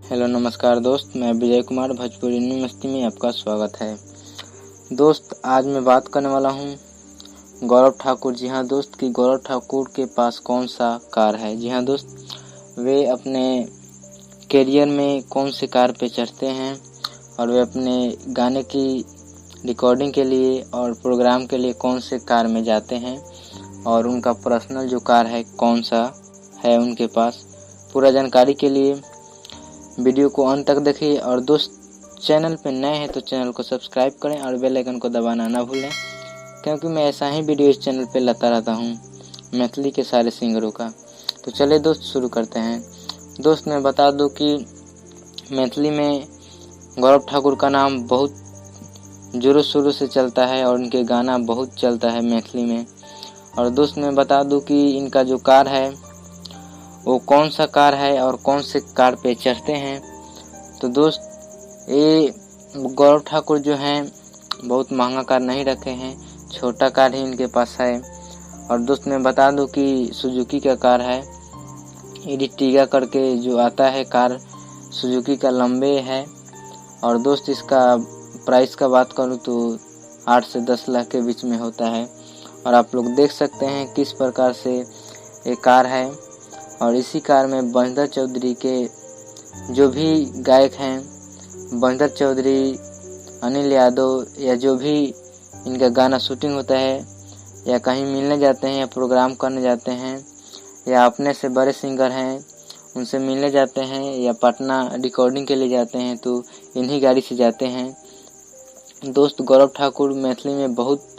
Hello नमस्कार दोस्त, मैं विजय कुमार भोजपुरी यूनिवर्सिटी में आपका स्वागत है। दोस्त, आज मैं बात करने वाला हूँ गौरव ठाकुर। जी हाँ दोस्त, कि गौरव ठाकुर के पास कौन सा कार है। जी हाँ दोस्त, वे अपने कैरियर में कौन से कार पे चढ़ते हैं और वे अपने गाने की रिकॉर्डिंग के लिए और प्रोग्राम के लिए कौन से कार में जाते हैं और उनका पर्सनल जो कार है कौन सा है उनके पास। पूरा जानकारी के लिए वीडियो को अंत तक देखिए। और दोस्त, चैनल पे नए हैं तो चैनल को सब्सक्राइब करें और बेल आइकन को दबाना ना भूलें, क्योंकि मैं ऐसा ही वीडियो इस चैनल पे लाता रहता हूँ मैथिली के सारे सिंगरों का। तो चलिए दोस्त, शुरू करते हैं। दोस्त, मैं बता दूं कि मैथिली में गौरव ठाकुर का नाम बहुत जोरों शोरों से चलता है और इनके गाना बहुत चलता है मैथिली में। और दोस्त, मैं बता दूं कि इनका जो कार है वो कौन सा कार है और कौन से कार पे चढ़ते हैं। तो दोस्त, ये गौरव ठाकुर जो हैं बहुत महंगा कार नहीं रखे हैं, छोटा कार ही इनके पास है। और दोस्त, मैं बता दूं कि सुजुकी का कार है, इरिटिगा करके जो आता है कार, सुजुकी का लंबे है। और दोस्त, इसका प्राइस का बात करूं तो 8 से 10 लाख के बीच में होता है। और आप लोग देख सकते हैं किस प्रकार से ये कार है। और इसी कार में बंदर चौधरी के जो भी गायक हैं, बंदर चौधरी, अनिल यादव, या जो भी इनका गाना शूटिंग होता है या कहीं मिलने जाते हैं या प्रोग्राम करने जाते हैं या अपने से बड़े सिंगर हैं उनसे मिलने जाते हैं या पटना रिकॉर्डिंग के लिए जाते हैं तो इन्हीं गाड़ी से जाते हैं। दोस्त, गौरव ठाकुर मैथिली में बहुत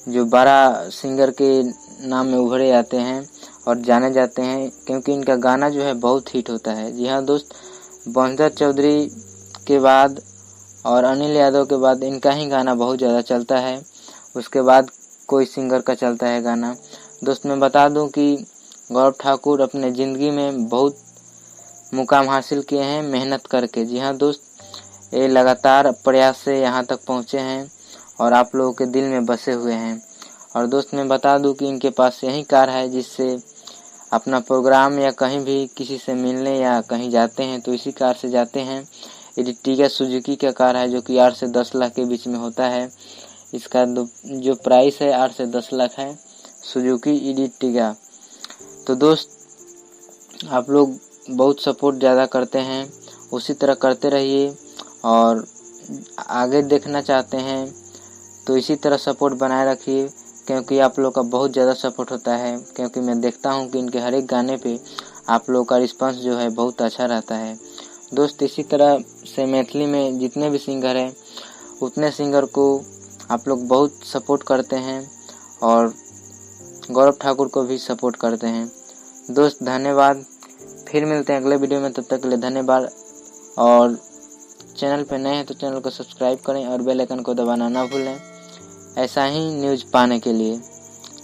जो बड़ा सिंगर के नाम में उभरे आते हैं और जाने जाते हैं, क्योंकि इनका गाना जो है बहुत हिट होता है। जी हाँ दोस्त, बंदर चौधरी के बाद और अनिल यादव के बाद इनका ही गाना बहुत ज़्यादा चलता है, उसके बाद कोई सिंगर का चलता है गाना। दोस्त, मैं बता दूं कि गौरव ठाकुर अपने ज़िंदगी में बहुत मुकाम हासिल किए हैं मेहनत करके। जी हाँ दोस्त, ये लगातार प्रयास से यहाँ तक पहुँचे हैं और आप लोगों के दिल में बसे हुए हैं। और दोस्त, मैं बता दूं कि इनके पास यही कार है जिससे अपना प्रोग्राम या कहीं भी किसी से मिलने या कहीं जाते हैं तो इसी कार से जाते हैं। इरिटिगा सुजुकी का कार है जो कि 8 से 10 लाख के बीच में होता है। इसका जो प्राइस है 8 से 10 लाख है, सुजुकी इरिटिगा। तो दोस्त, आप लोग बहुत सपोर्ट ज़्यादा करते हैं, उसी तरह करते रहिए। और आगे देखना चाहते हैं तो इसी तरह सपोर्ट बनाए रखिए, क्योंकि आप लोग का बहुत ज़्यादा सपोर्ट होता है। क्योंकि मैं देखता हूं कि इनके हर एक गाने पे आप लोग का रिस्पांस जो है बहुत अच्छा रहता है। दोस्त, इसी तरह से मैथिली में जितने भी सिंगर हैं उतने सिंगर को आप लोग बहुत सपोर्ट करते हैं और गौरव ठाकुर को भी सपोर्ट करते हैं। दोस्त, धन्यवाद। फिर मिलते हैं अगले वीडियो में, तब तक के लिए धन्यवाद। और चैनल पे नए हैं तो चैनल को सब्सक्राइब करें और बेल आइकन को दबाना ना भूलें, ऐसा ही न्यूज़ पाने के लिए।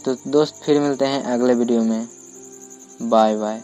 तो दोस्त, फिर मिलते हैं अगले वीडियो में। Bye bye.